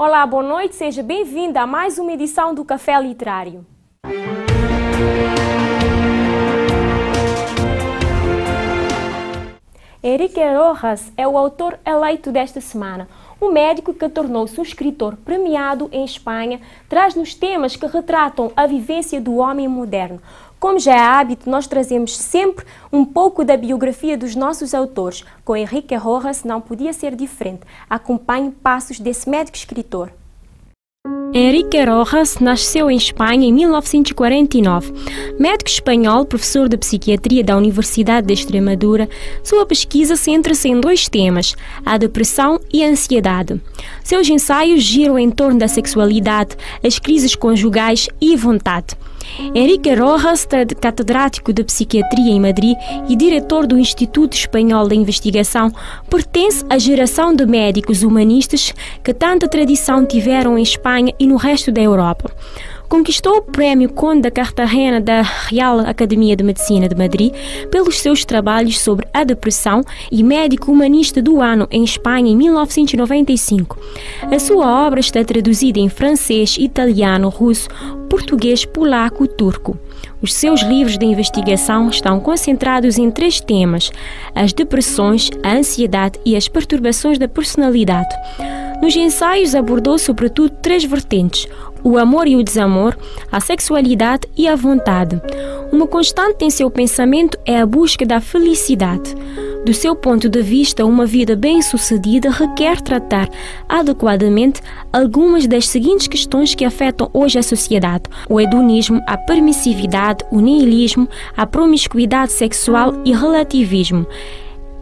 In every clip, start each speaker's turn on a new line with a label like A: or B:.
A: Olá, boa noite, seja bem-vinda a mais uma edição do Café Literário. Henrique Rojas é o autor eleito desta semana. O médico que tornou-se um escritor premiado em Espanha traz-nos temas que retratam a vivência do homem moderno. Como já é hábito, nós trazemos sempre um pouco da biografia dos nossos autores. Com Henrique Rojas não podia ser diferente. Acompanhe passos desse médico escritor. Henrique Rojas nasceu em Espanha em 1949. Médico espanhol, professor de psiquiatria da Universidade de Extremadura, sua pesquisa centra-se em dois temas, a depressão e a ansiedade. Seus ensaios giram em torno da sexualidade, as crises conjugais e a vontade. Henrique Rojas, catedrático de psiquiatria em Madrid e diretor do Instituto Espanhol de Investigação, pertence à geração de médicos humanistas que tanta tradição tiveram em Espanha e no resto da Europa. Conquistou o Prémio Conde da Cartagena da Real Academia de Medicina de Madrid pelos seus trabalhos sobre a depressão e médico humanista do ano em Espanha em 1995. A sua obra está traduzida em francês, italiano, russo, português, polaco e turco. Os seus livros de investigação estão concentrados em três temas: as depressões, a ansiedade e as perturbações da personalidade. Nos ensaios abordou sobretudo três vertentes: o amor e o desamor, a sexualidade e a vontade. Uma constante em seu pensamento é a busca da felicidade. Do seu ponto de vista, uma vida bem-sucedida requer tratar adequadamente algumas das seguintes questões que afetam hoje a sociedade: o hedonismo, a permissividade, o niilismo, a promiscuidade sexual e relativismo.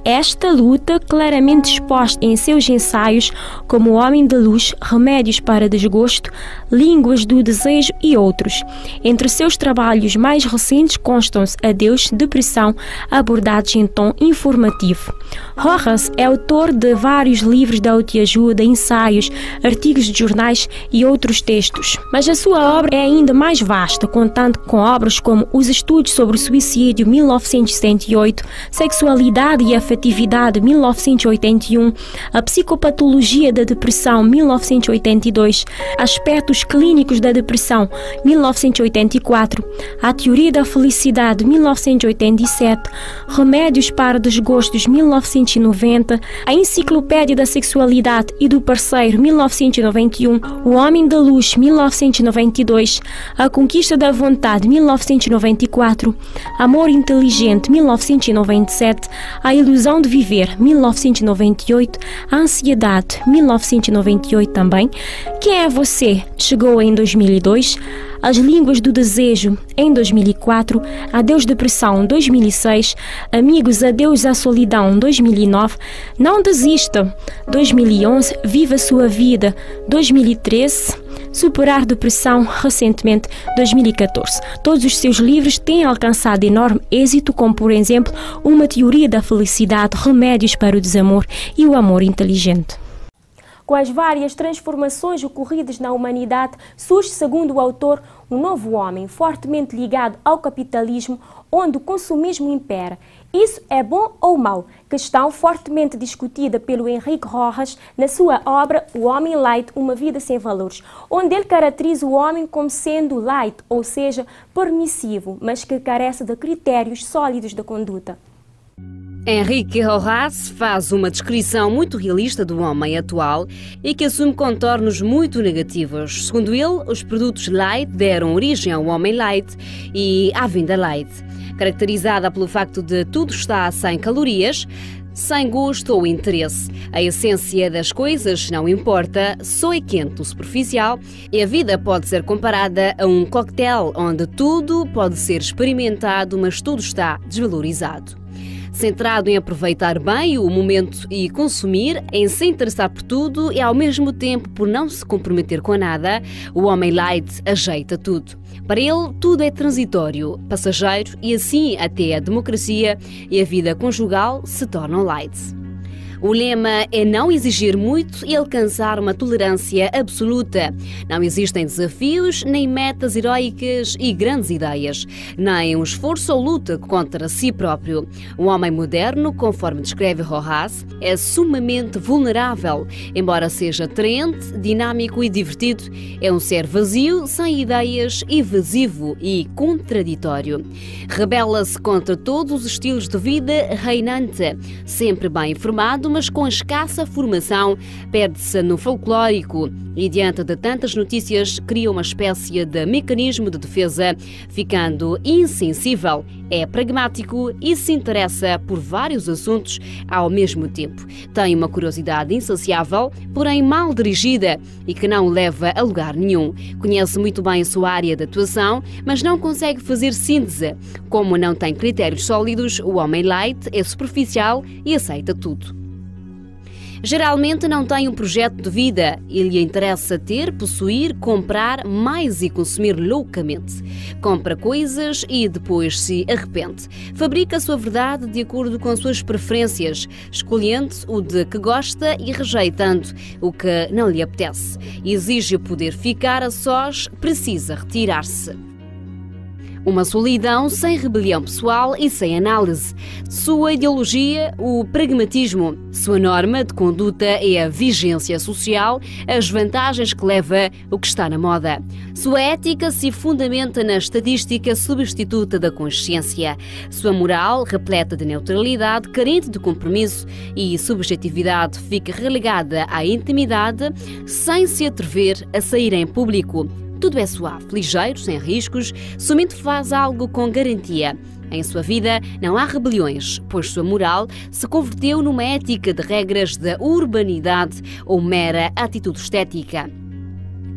A: Esta luta, claramente exposta em seus ensaios como O Homem de Luz, Remédios para Desgosto, Línguas do Desejo e outros. Entre seus trabalhos mais recentes constam-se Adeus, Depressão, abordados em tom informativo. Rojas é autor de vários livros de autoajuda, ensaios, artigos de jornais e outros textos. Mas a sua obra é ainda mais vasta, contando com obras como Os Estudos sobre o Suicídio, 1978, Sexualidade e Afetividade, 1981, A Psicopatologia da Depressão, 1982, Aspectos Clínicos da Depressão, 1984, A Teoria da Felicidade, 1987, Remédios para Desgostos, 1990, A Enciclopédia da Sexualidade e do Parceiro, 1991, O Homem da Luz, 1992, A Conquista da Vontade, 1994, Amor Inteligente, 1997, A Ilusão de Viver, 1998, A Ansiedade, 1998 também, Quem é Você? Chegou em 2002, As Línguas do Desejo, em 2004, Adeus Depressão, 2006, Amigos, Adeus à Solidão, 2009, Não Desista, 2011, Viva Sua Vida, 2013, Superar Depressão, recentemente, 2014. Todos os seus livros têm alcançado enorme êxito, como, por exemplo, Uma Teoria da Felicidade, Remédios para o Desamor e O Amor Inteligente. Com as várias transformações ocorridas na humanidade, surge, segundo o autor, um novo homem, fortemente ligado ao capitalismo, onde o consumismo impera. Isso é bom ou mau? Questão fortemente discutida pelo Henrique Rojas na sua obra O Homem Light, Uma Vida Sem Valores, onde ele caracteriza o homem como sendo light, ou seja, permissivo, mas que carece de critérios sólidos de conduta.
B: Henrique Rojas faz uma descrição muito realista do homem atual e que assume contornos muito negativos. Segundo ele, os produtos light deram origem ao homem light e à vinda light, caracterizada pelo facto de tudo estar sem calorias, sem gosto ou interesse. A essência das coisas não importa, só é quente o superficial, e a vida pode ser comparada a um coquetel onde tudo pode ser experimentado, mas tudo está desvalorizado. Centrado em aproveitar bem o momento e consumir, em se interessar por tudo e ao mesmo tempo por não se comprometer com nada, o homem light ajeita tudo. Para ele, tudo é transitório, passageiro e assim até a democracia e a vida conjugal se tornam light. O lema é não exigir muito e alcançar uma tolerância absoluta. Não existem desafios, nem metas heroicas e grandes ideias, nem um esforço ou luta contra si próprio. O homem moderno, conforme descreve Rojas, é sumamente vulnerável. Embora seja atraente, dinâmico e divertido, é um ser vazio, sem ideias, evasivo e contraditório. Rebela-se contra todos os estilos de vida reinante, sempre bem informado, mas com escassa formação, perde-se no folclórico e, diante de tantas notícias, cria uma espécie de mecanismo de defesa, ficando insensível. É pragmático e se interessa por vários assuntos ao mesmo tempo. Tem uma curiosidade insaciável, porém mal dirigida e que não o leva a lugar nenhum. Conhece muito bem a sua área de atuação, mas não consegue fazer síntese. Como não tem critérios sólidos, o homem light é superficial e aceita tudo. Geralmente não tem um projeto de vida e lhe interessa ter, possuir, comprar mais e consumir loucamente. Compra coisas e depois se arrepende. Fabrica a sua verdade de acordo com as suas preferências, escolhendo o de que gosta e rejeitando o que não lhe apetece. Exige poder ficar a sós, precisa retirar-se. Uma solidão sem rebelião pessoal e sem análise. Sua ideologia, o pragmatismo. Sua norma de conduta é a vigência social, as vantagens que leva o que está na moda. Sua ética se fundamenta na estatística substituta da consciência. Sua moral, repleta de neutralidade, carente de compromisso e subjetividade, fica relegada à intimidade, sem se atrever a sair em público. Tudo é suave, ligeiro, sem riscos, somente faz algo com garantia. Em sua vida não há rebeliões, pois sua moral se converteu numa ética de regras da urbanidade ou mera atitude estética.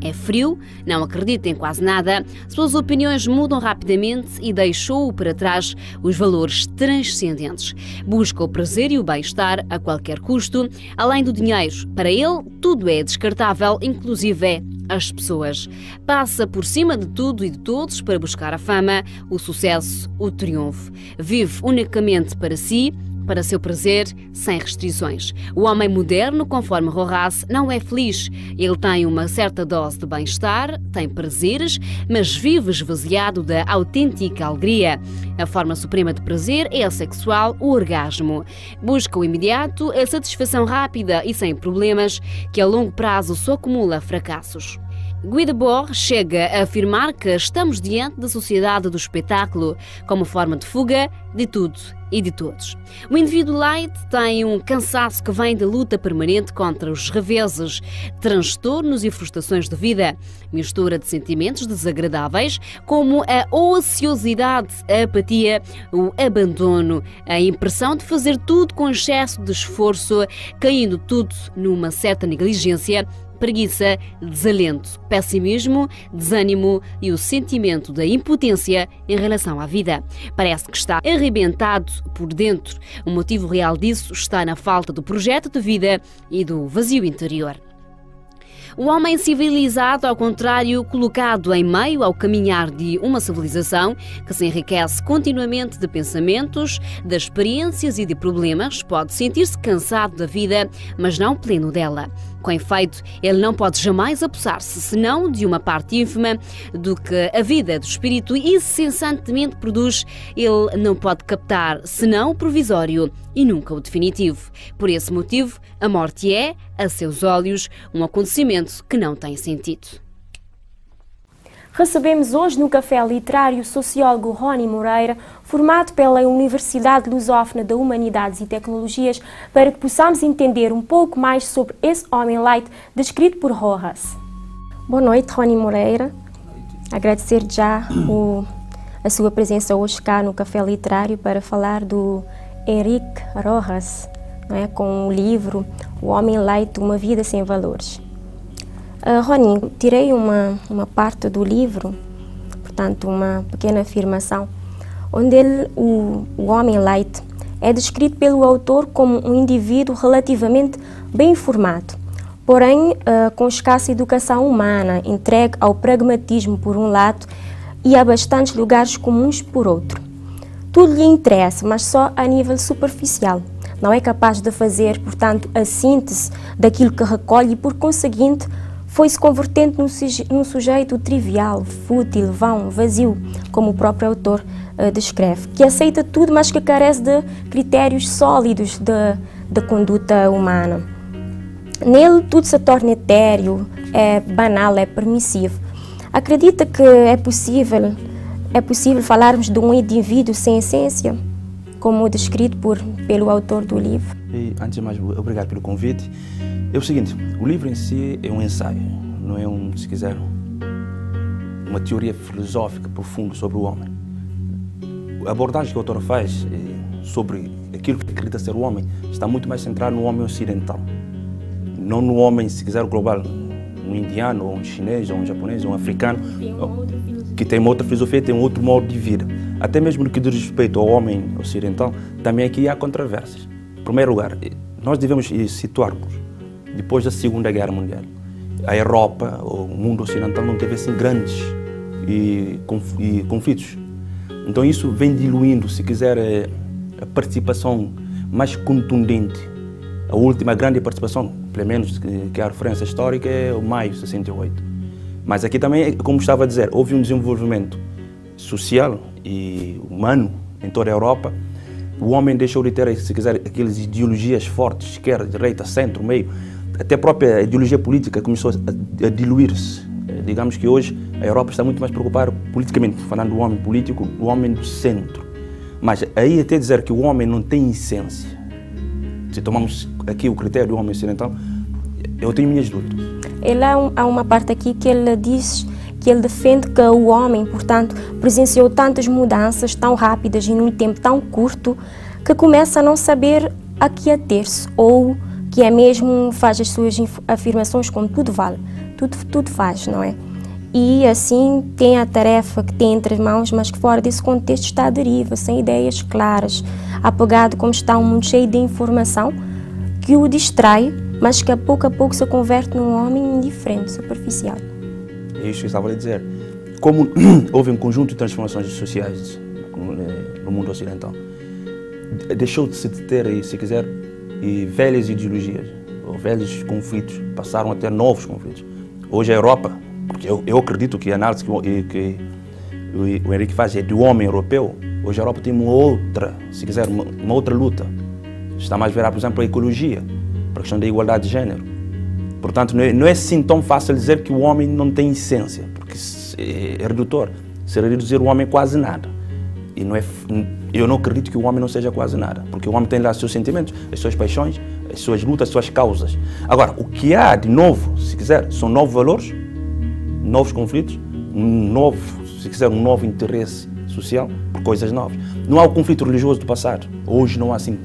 B: É frio, não acredita em quase nada, suas opiniões mudam rapidamente e deixou para trás os valores transcendentes. Busca o prazer e o bem-estar a qualquer custo, além do dinheiro. Para ele, tudo é descartável, inclusive as pessoas. Passa por cima de tudo e de todos para buscar a fama, o sucesso, o triunfo. Vive unicamente para si, para seu prazer, sem restrições. O homem moderno, conforme Rojas, não é feliz. Ele tem uma certa dose de bem-estar, tem prazeres, mas vive esvaziado da autêntica alegria. A forma suprema de prazer é a sexual, o orgasmo. Busca o imediato, a satisfação rápida e sem problemas, que a longo prazo só acumula fracassos. Guy Debord chega a afirmar que estamos diante da sociedade do espetáculo, como forma de fuga de tudo e de todos. O indivíduo light tem um cansaço que vem da luta permanente contra os reveses, transtornos e frustrações de vida, mistura de sentimentos desagradáveis como a ociosidade, a apatia, o abandono, a impressão de fazer tudo com excesso de esforço, caindo tudo numa certa negligência, preguiça, desalento, pessimismo, desânimo e o sentimento da impotência em relação à vida. Parece que está arrebentado por dentro. O motivo real disso está na falta do projeto de vida e do vazio interior. O homem civilizado, ao contrário, colocado em meio ao caminhar de uma civilização que se enriquece continuamente de pensamentos, de experiências e de problemas, pode sentir-se cansado da vida, mas não pleno dela. Com efeito, ele não pode jamais apossar-se, senão de uma parte ínfima do que a vida do espírito incessantemente produz. Ele não pode captar, senão o provisório e nunca o definitivo. Por esse motivo, a morte é, a seus olhos, um acontecimento que não tem sentido.
A: Recebemos hoje no Café Literário o sociólogo Rony Moreira, formado pela Universidade Lusófona de Humanidades e Tecnologias, para que possamos entender um pouco mais sobre esse homem light descrito por Rojas. Boa noite, Rony Moreira. Agradecer já a sua presença hoje cá no Café Literário para falar do Henrique Rojas, não é? Com o livro O Homem Light, Uma Vida Sem Valores. Rony, tirei uma parte do livro, portanto uma pequena afirmação, onde o homem light é descrito pelo autor como um indivíduo relativamente bem informado, porém com escassa educação humana, entregue ao pragmatismo por um lado e a bastantes lugares comuns por outro. Tudo lhe interessa, mas só a nível superficial. não é capaz de fazer, portanto, a síntese daquilo que recolhe e, por conseguinte, foi-se convertendo num sujeito trivial, fútil, vão, vazio, como o próprio autor descreve, que aceita tudo, mas que carece de critérios sólidos de conduta humana. Nele tudo se torna etéreo, é banal, é permissivo. Acredita que é possível falarmos de um indivíduo sem essência, como descrito pelo autor do livro?
C: E, antes de mais, obrigado pelo convite. É o seguinte, o livro em si é um ensaio, não é se quiser, uma teoria filosófica profunda sobre o homem. A abordagem que o autor faz sobre aquilo que acredita ser o homem está muito mais centrado no homem ocidental, não no homem, se quiser, global, um indiano, ou um chinês, ou um japonês, ou um africano, que tem uma outra filosofia, tem um outro modo de vida. Até mesmo no que diz respeito ao homem ocidental, também aqui há controvérsias. Em primeiro lugar, nós devemos situar-nos depois da Segunda Guerra Mundial. A Europa, o mundo ocidental, não teve assim grandes conflitos. Então isso vem diluindo, se quiser, a participação mais contundente. A última grande participação, pelo menos que a referência histórica, é o maio de 68. Mas aqui também, como estava a dizer, houve um desenvolvimento social e humano em toda a Europa. O homem deixou de ter, se quiser, aquelas ideologias fortes, esquerda, direita, centro, meio. Até a própria ideologia política começou a diluir-se. Digamos que hoje a Europa está muito mais preocupada politicamente, falando do homem político, do homem do centro. Mas aí até dizer que o homem não tem essência, se tomamos aqui o critério do homem ocidental, eu tenho minhas dúvidas.
A: Há uma parte aqui que ele diz que ele defende que o homem, portanto, presenciou tantas mudanças tão rápidas e num tempo tão curto que começa a não saber a que ater-se, ou que é mesmo, faz as suas afirmações como tudo vale, tudo faz, não é? E assim tem a tarefa que tem entre as mãos, mas que fora desse contexto está à deriva, sem ideias claras, apegado como está um mundo cheio de informação que o distrai, mas que a pouco se converte num homem indiferente, superficial.
C: É isso que eu estava a dizer. Como houve um conjunto de transformações sociais no mundo ocidental, deixou de se ter, se quiser, velhas ideologias, ou velhos conflitos, passaram a ter novos conflitos. Hoje a Europa, porque eu acredito que a análise que o Henrique faz é do homem europeu, hoje a Europa tem uma outra, se quiser, uma outra luta. Está mais virada, por exemplo, para a ecologia, para a questão da igualdade de género. Portanto, não é assim tão fácil dizer que o homem não tem essência, porque é redutor. Seria reduzir o homem quase nada. E eu não acredito que o homem não seja quase nada, porque o homem tem lá os seus sentimentos, as suas paixões, as suas lutas, as suas causas. Agora, o que há de novo, se quiser, são novos valores, novos conflitos, um novo interesse social por coisas novas. Não há o conflito religioso do passado. Hoje não há assim.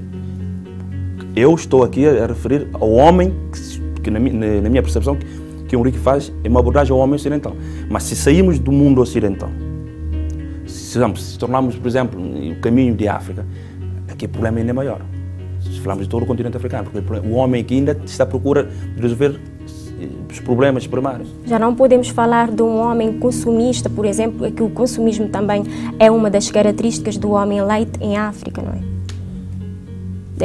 C: Eu estou aqui a referir ao homem que na minha percepção, que o Henrique faz é uma abordagem ao homem ocidental. Mas se saímos do mundo ocidental, se tornarmos, por exemplo, o caminho de África, aqui o problema ainda é maior. Se falarmos de todo o continente africano, porque o homem aqui ainda está à procura de resolver os problemas primários. Já
A: não podemos falar de um homem consumista, por exemplo, que o consumismo também é uma das características do homem light em África, não é?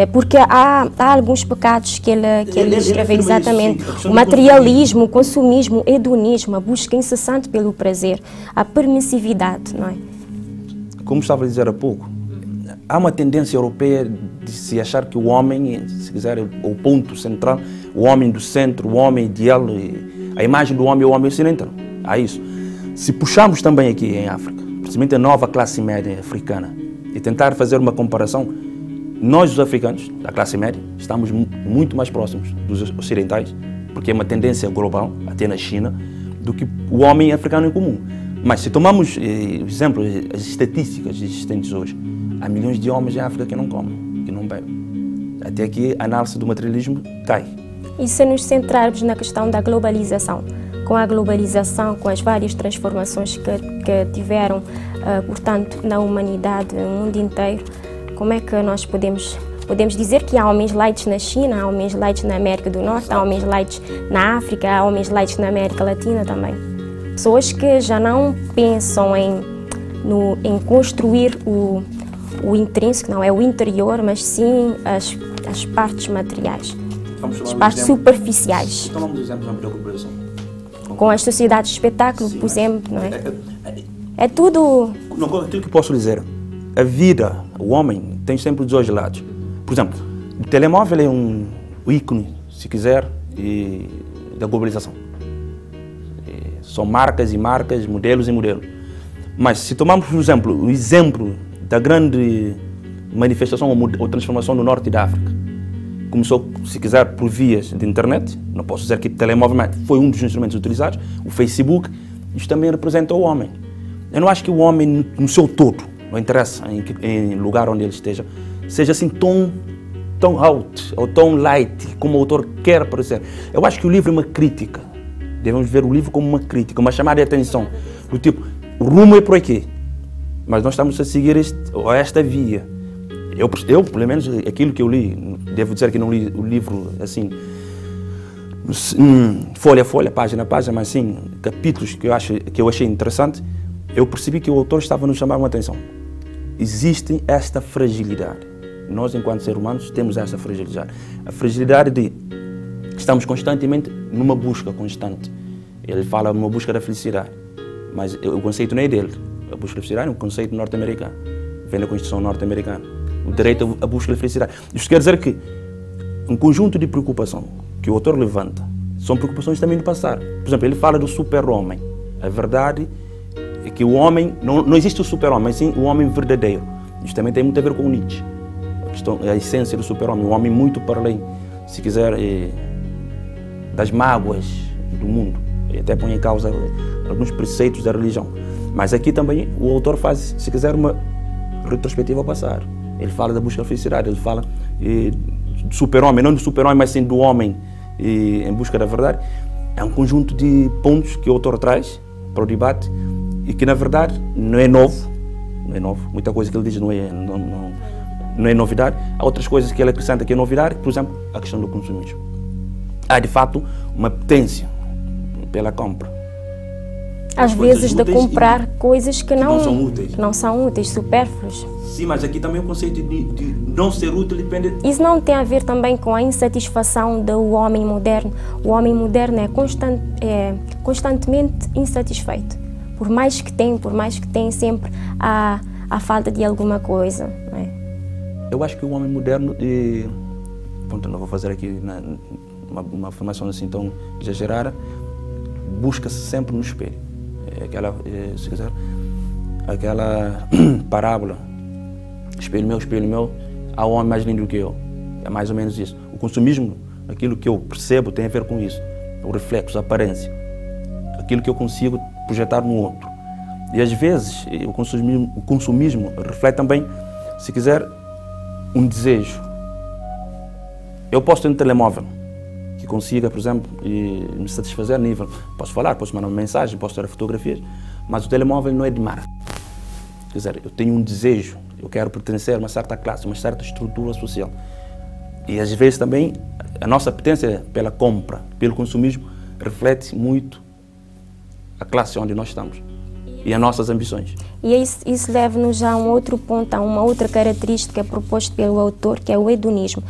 A: Porque há alguns pecados que ele escreve exatamente. O materialismo, o consumismo, o hedonismo, a busca incessante pelo prazer, a permissividade, não é?
C: Como estava a dizer há pouco, há uma tendência europeia de se achar que o homem, se quiser, é o ponto central, o homem do centro, o homem ideal, a imagem do homem é o homem ocidental. Há isso. Se puxarmos também aqui em África, principalmente a nova classe média africana, e tentar fazer uma comparação, nós, os africanos, da classe média, estamos muito mais próximos dos ocidentais, porque é uma tendência global, até na China, do que o homem africano em comum. Mas se tomamos, por exemplo, as estatísticas existentes hoje, há milhões de homens em África que não comem, que não bebem. Até aqui a análise do materialismo cai.
A: E se nos centrarmos na questão da globalização, com a globalização, com as várias transformações que tiveram, portanto, na humanidade, no mundo inteiro, como é que nós podemos dizer que há homens lights na China, há homens lights na América do Norte, há homens lights na África, há homens lights na América Latina também? Pessoas que já não pensam em construir o intrínseco, não é o interior, mas sim as partes materiais, as partes superficiais.
C: Então vamos dizer, por exemplo, da globalização.
A: Com as sociedades de espetáculo, por exemplo, não é? É tudo...
C: Não, aquilo que posso dizer, a vida, o homem, tem sempre os dois lados. Por exemplo, o telemóvel é um ícone, se quiser, da globalização. São marcas e marcas, modelos e modelos. Mas se tomarmos, por exemplo, o exemplo da grande manifestação ou transformação no norte da África, começou, se quiser, por vias de internet, não posso dizer que o telemóvel foi um dos instrumentos utilizados, o Facebook, isto também representa o homem. Eu não acho que o homem, no seu todo, não interessa em lugar onde ele esteja, seja assim tão out ou tão light como o autor quer parecer. Eu acho que o livro é uma crítica. Devemos ver o livro como uma crítica, uma chamada de atenção. Do tipo, o rumo é por aqui, mas nós estamos a seguir esta via. Eu, pelo menos, aquilo que eu li, devo dizer que não li o livro assim, folha a folha, página a página, mas sim, capítulos que eu achei interessante, eu percebi que o autor estava a nos chamar uma atenção. Existe esta fragilidade. Nós, enquanto seres humanos, temos essa fragilidade. A fragilidade de estamos constantemente numa busca constante. Ele fala numa busca da felicidade, mas o conceito não é dele. A busca da felicidade é um conceito norte-americano. Vem da Constituição norte-americana. O direito à busca da felicidade. Isto quer dizer que um conjunto de preocupação que o autor levanta são preocupações também do passado. Por exemplo, ele fala do super-homem. A verdade é que o homem, não existe o super-homem, mas sim o homem verdadeiro. Isto também tem muito a ver com o Nietzsche. A essência do super-homem, o homem muito para além, se quiser, das mágoas do mundo. E até põe em causa alguns preceitos da religião. Mas aqui também o autor faz, se quiser, uma retrospectiva ao passado. Ele fala da busca da felicidade, ele fala do super-homem, não do super-homem, mas sim do homem em busca da verdade. É um conjunto de pontos que o autor traz para o debate e que, na verdade, não é novo. Não é novo. Muita coisa que ele diz não é novidade. Há outras coisas que ele acrescenta que é novidade, por exemplo, a questão do consumismo. Há, de fato, uma potência pela compra.
A: Às vezes de comprar coisas que não são úteis, supérfluos.
C: Sim, mas aqui também o conceito de não ser útil depende...
A: Isso não tem a ver também com a insatisfação do homem moderno. O homem moderno é constantemente insatisfeito. Por mais que tem sempre a falta de alguma coisa. Não é?
C: Eu acho que o homem moderno, pronto, não vou fazer aqui uma afirmação assim tão exagerada, busca-se sempre no espelho. Se quiser, aquela parábola, espelho meu, há um homem mais lindo que eu. É mais ou menos isso. O consumismo, aquilo que eu percebo, tem a ver com isso. O reflexo, a aparência. Aquilo que eu consigo projetar no outro. E às vezes o consumismo reflete também, se quiser, um desejo. Eu posso ter um telemóvel que consiga, por exemplo, me satisfazer a nível. Posso falar, posso mandar uma mensagem, posso ter fotografias, mas o telemóvel não é de marca. Quer dizer, eu tenho um desejo, eu quero pertencer a uma certa classe, uma certa estrutura social. E às vezes também a nossa apetência pela compra, pelo consumismo, reflete muito a classe onde nós estamos e as nossas ambições.
A: E isso leva-nos a um outro ponto, a uma outra característica proposta pelo autor, que é o hedonismo,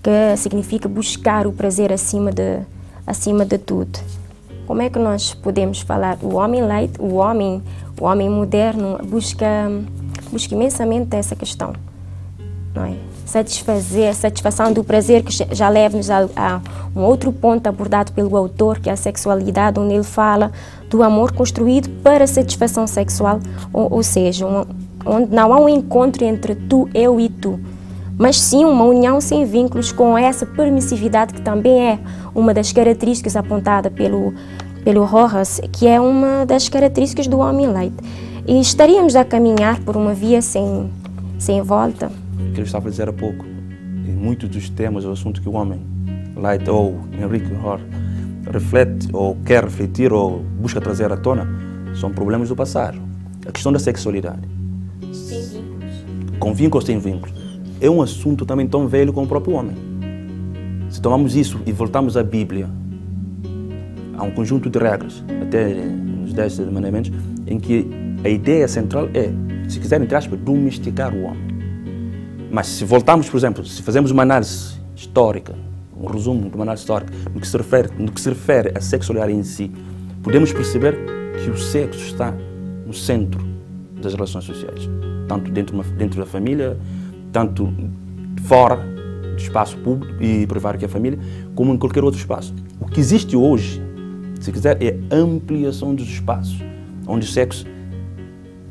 A: que significa buscar o prazer acima de tudo. Como é que nós podemos falar? O homem light, o homem moderno busca imensamente essa questão, não é? Satisfação do prazer, que já leva-nos a um outro ponto abordado pelo autor, que é a sexualidade, onde ele fala do amor construído para satisfação sexual, ou seja, onde não há um encontro entre tu, eu e tu, mas sim uma união sem vínculos, com essa permissividade que também é uma das características apontada pelo Horace, que é uma das características do homem light. E estaríamos a caminhar por uma via sem volta.
C: O que eu estava a dizer há pouco, em muitos dos temas ou assuntos que o homem light ou Henrique Horace reflete ou quer refletir ou busca trazer à tona, são problemas do passado. A questão da sexualidade.
A: Sem vínculos.
C: Com vínculos ou sem vínculos. É um assunto também tão velho como o próprio homem. Se tomamos isso e voltamos à Bíblia, há um conjunto de regras, até nos 10 mandamentos, em que a ideia central é, se quiser, entre aspas, domesticar o homem. Mas se voltarmos, por exemplo, se fazemos uma análise histórica, um resumo de uma análise histórica, no que se refere à sexualidade em si, podemos perceber que o sexo está no centro das relações sociais, tanto dentro da família, tanto fora do espaço público e privado que é a família, como em qualquer outro espaço. O que existe hoje, se quiser, é a ampliação dos espaços, onde o sexo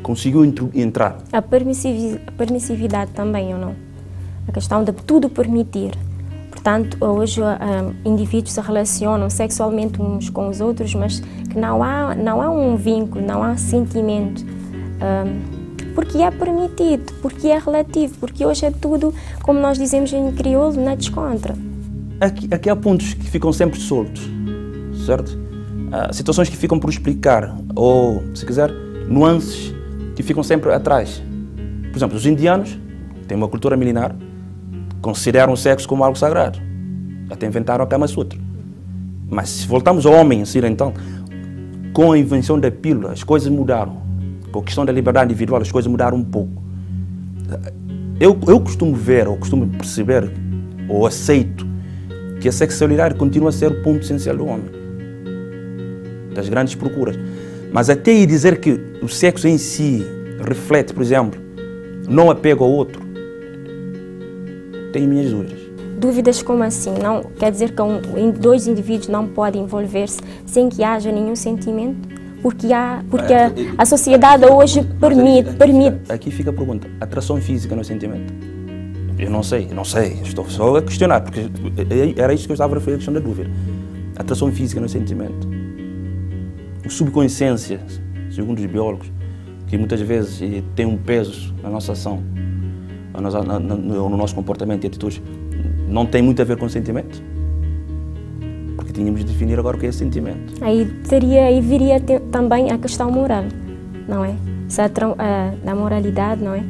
C: conseguiu entrar.
A: A permissividade também, ou não? A questão de tudo permitir. Portanto, hoje indivíduos se relacionam sexualmente uns com os outros, mas que não há um vínculo, não há sentimento. Porque é permitido, porque é relativo, porque hoje é tudo, como nós dizemos em crioulo, na descontra.
C: Aqui há pontos que ficam sempre soltos, certo? Situações que ficam por explicar, ou, se quiser, nuances que ficam sempre atrás. Por exemplo, os indianos têm uma cultura milenar, consideram o sexo como algo sagrado. Até inventaram a Kama Sutra. Mas se voltarmos ao homem ocidental, com a invenção da pílula, as coisas mudaram. Com a questão da liberdade individual, as coisas mudaram um pouco. Eu costumo ver, ou costumo perceber, ou aceito, que a sexualidade continua a ser o ponto essencial do homem. Das grandes procuras. Mas até ir dizer que o sexo em si reflete, por exemplo, não apego ao outro, tenho minhas dúvidas.
A: Dúvidas como assim? Não, quer dizer que dois indivíduos não podem envolver-se sem que haja nenhum sentimento? Porque a sociedade hoje permite.
C: Aqui fica a pergunta, atração física no sentimento? Eu não sei, estou só a questionar, porque era isso que eu estava a referir, a questão da dúvida. Atração física no sentimento. O subconsciência, segundo os biólogos, que muitas vezes tem um peso na nossa ação, no nosso comportamento e atitudes, não tem muito a ver com sentimento? Porque tínhamos de definir agora o que é sentimento. Aí
A: viria também a questão moral, não é? Da moralidade, não é?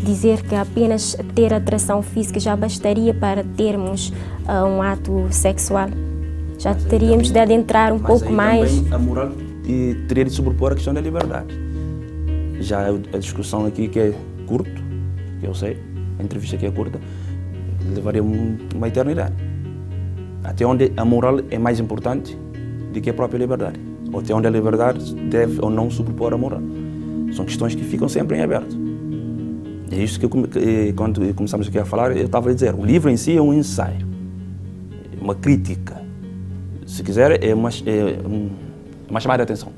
A: Dizer que apenas ter atração física já bastaria para termos um ato sexual. Já teríamos de adentrar um pouco mais.
C: A moral teria de sobrepor a questão da liberdade. Já a discussão aqui que é curto, que eu sei, a entrevista que é curta, levaria uma eternidade. Até onde a moral é mais importante do que a própria liberdade. Ou até onde a liberdade deve ou não sobrepor a moral. São questões que ficam sempre em aberto. É isso que quando começamos aqui a falar, eu estava a dizer, o livro em si é um ensaio, uma crítica. Se quiser, é uma chamada de atenção.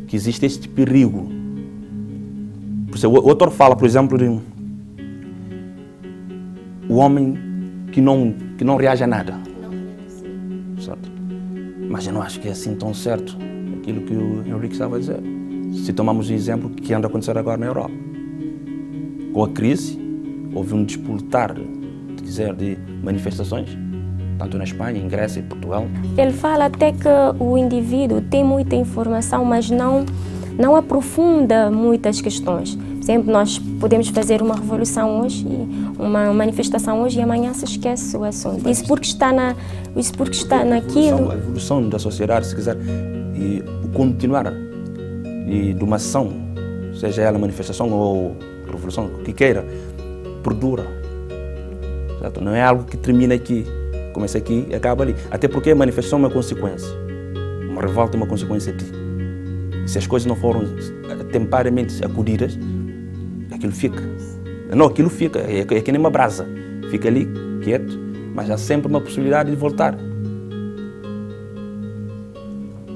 C: Que existe este perigo. O autor fala, por exemplo, de o homem que não reage a nada. Certo? Mas eu não acho que é assim tão certo aquilo que o Henrique estava a dizer. Se tomamos o exemplo que anda a acontecer agora na Europa. Com a crise, houve um despoltar, de manifestações, tanto na Espanha, em Grécia e Portugal.
A: Ele fala até que o indivíduo tem muita informação, mas não aprofunda muitas questões. Por exemplo, nós podemos fazer uma revolução hoje, uma manifestação hoje e amanhã se esquece o assunto. Isso porque está naquilo.
C: A evolução da sociedade, se quiser, e o continuar de uma ação, seja ela manifestação ou revolução, o que queira, perdura. Certo? Não é algo que termina aqui, começa aqui e acaba ali. Até porque a manifestação é uma consequência. Uma revolta é uma consequência de ti. Se as coisas não foram temporariamente acudidas, aquilo fica. Não, aquilo fica, é que nem uma brasa. Fica ali, quieto, mas há sempre uma possibilidade de voltar.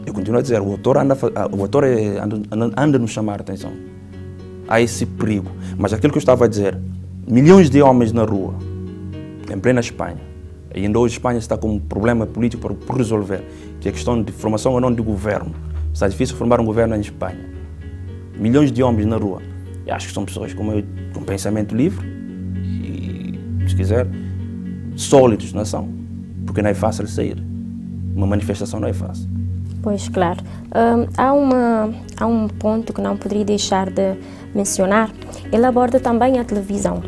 C: Eu continuo a dizer, o autor anda a nos chamar a atenção. Há esse perigo. Mas aquilo que eu estava a dizer, milhões de homens na rua, em plena Espanha, e ainda hoje a Espanha está com um problema político por resolver, que é a questão de formação ou não de governo. Está difícil formar um governo em Espanha. Milhões de homens na rua. Eu acho que são pessoas com um pensamento livre e, se quiser, sólidos na ação. Porque não é fácil sair. Uma manifestação não é fácil.
A: Pois, claro. Há um ponto que não poderia deixar de mencionar. Ele aborda também a televisão,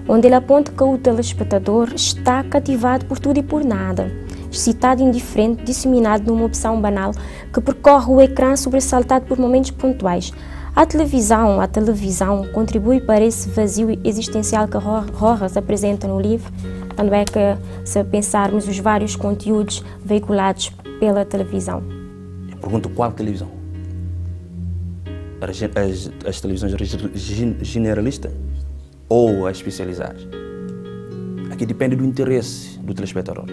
A: onde ele aponta que o telespectador está cativado por tudo e por nada, excitado e indiferente, disseminado numa opção banal que percorre o ecrã sobressaltado por momentos pontuais. A televisão contribui para esse vazio existencial que Rojas apresenta no livro, tanto é que, se pensarmos os vários conteúdos veiculados pela televisão.
C: Eu pergunto qual televisão? As televisões generalistas ou as especializadas? Aqui depende do interesse do telespectador.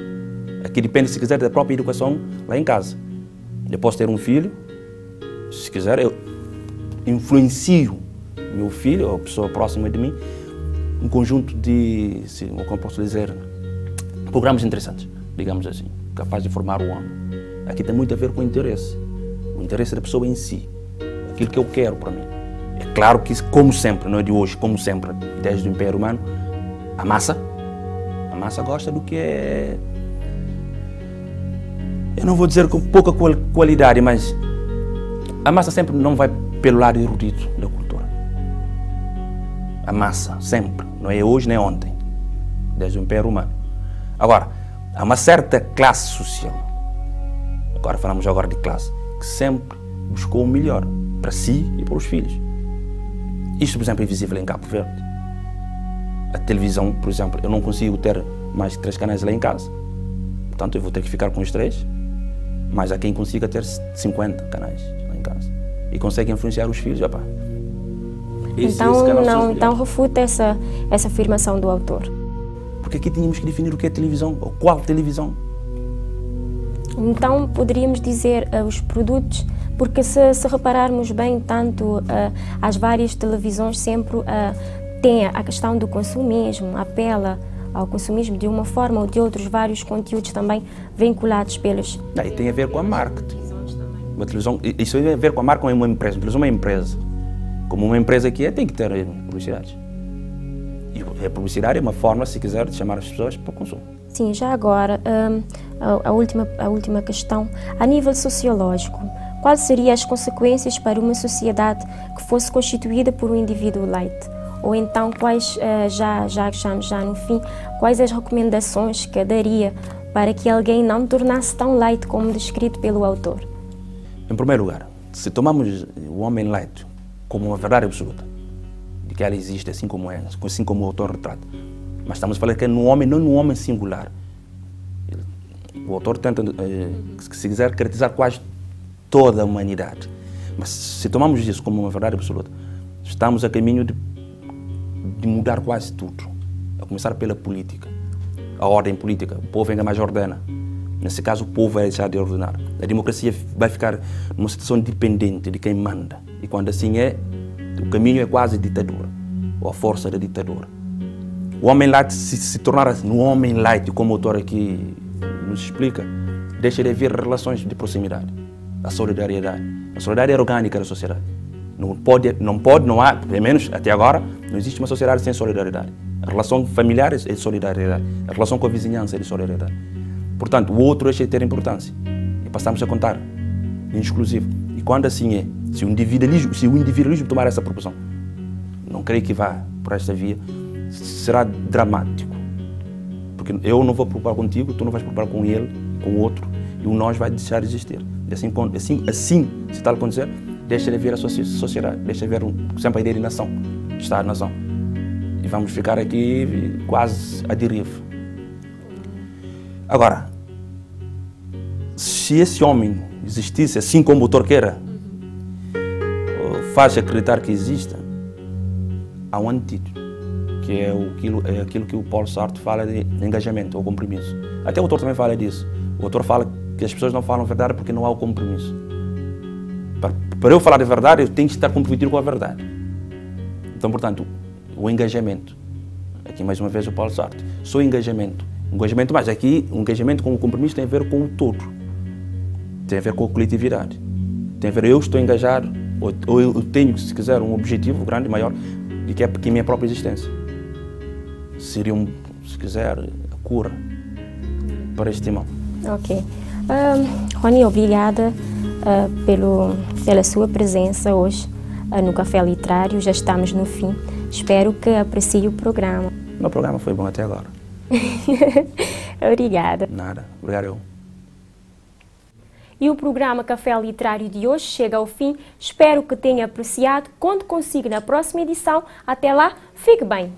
C: Aqui depende, se quiser, da própria educação lá em casa. Eu posso ter um filho, se quiser, eu influencio meu filho ou a pessoa próxima de mim um conjunto de, como posso dizer, programas interessantes, digamos assim, capazes de formar o homem. Aqui tem muito a ver com o interesse da pessoa em si, aquilo que eu quero para mim. É claro que, como sempre, não é de hoje, como sempre, desde o Império Romano, a massa gosta do que é, eu não vou dizer com pouca qualidade, mas a massa sempre não vai pelo lado erudito da cultura. A massa, sempre, não é hoje nem ontem, desde o Império Romano. Agora, há uma certa classe social, agora falamos agora de classe, que sempre buscou o melhor para si e para os filhos. Isto, por exemplo, é visível em Cabo Verde. A televisão, por exemplo, eu não consigo ter mais de 3 canais lá em casa. Portanto, eu vou ter que ficar com os 3, mas há quem consiga ter 50 canais lá em casa. E consegue influenciar os filhos, opa.
A: Então refuta essa afirmação do autor.
C: Porque aqui tínhamos que definir o que é televisão, ou qual televisão.
A: Então poderíamos dizer os produtos, porque se repararmos bem, tanto as várias televisões sempre têm a questão do consumismo, apela ao consumismo de uma forma ou de outra, vários conteúdos também vinculados pelos...
C: E tem a ver com a marketing. Uma televisão, isso tem a ver com a marca como uma empresa. Uma televisão é uma empresa. Como uma empresa que tem que ter publicidade. E a publicidade é uma forma, se quiser, de chamar as pessoas para o consumo.
A: Sim, já agora, a última questão. A nível sociológico, quais seriam as consequências para uma sociedade que fosse constituída por um indivíduo light? Ou então, quais, já no fim, quais as recomendações que daria para que alguém não tornasse tão light como descrito pelo autor?
C: Em primeiro lugar, se tomamos o homem light como uma verdade absoluta, de que ela existe assim como é, assim como o autor retrata, mas estamos a falar que é no homem, não no homem singular. O autor tenta, se quiser, caracterizar quase toda a humanidade. Mas se tomamos isso como uma verdade absoluta, estamos a caminho de mudar quase tudo. A começar pela política, a ordem política. O povo ainda mais ordena. Nesse caso, o povo vai deixar de ordenar. A democracia vai ficar numa situação dependente de quem manda. E quando assim é, o caminho é quase ditadura, ou a força da ditadura. O homem light, se tornar no homem light, como o autor aqui nos explica, deixa de haver relações de proximidade, a solidariedade. A solidariedade é orgânica da sociedade. Não há, pelo menos até agora, não existe uma sociedade sem solidariedade. A relação familiar é de solidariedade, a relação com a vizinhança é de solidariedade. Portanto, o outro deixa de ter importância e passamos a contar em exclusivo. E quando assim é, se o individualismo tomar essa proporção, não creio que vá por esta via, será dramático. Porque eu não vou preocupar contigo, tu não vais preocupar com ele, com o outro, e o nós vai deixar de existir. E assim, se tal acontecer, deixa de haver a sociedade, deixa de haver sempre a ideia de nação, de Estado-nação. E vamos ficar aqui quase à deriva. Agora, se esse homem existisse assim como o autor queira, faz acreditar que exista, há um antídoto, que é aquilo que o Paulo Sartre fala de engajamento ou compromisso. Até o autor também fala disso. O autor fala que as pessoas não falam a verdade porque não há o compromisso. Para eu falar de verdade, eu tenho que estar comprometido com a verdade. Então, portanto, o engajamento. Aqui, mais uma vez, o Paulo Sartre. Só engajamento. Engajamento, mas aqui, o engajamento com o compromisso tem a ver com o todo. Tem a ver com a coletividade. Tem a ver, eu estou engajado, ou eu tenho, se quiser, um objetivo grande, maior, de que é a minha própria existência. Seria, se quiser, a cura para este irmão.
A: Ok. Rony, obrigada pela sua presença hoje no Café Literário. Já estamos no fim. Espero que aprecie o programa.
C: O meu programa foi bom até agora.
A: Obrigada.
C: Nada. Obrigado eu.
A: E o programa Café Literário de hoje chega ao fim. Espero que tenha apreciado. Conto consigo na próxima edição. Até lá, fique bem!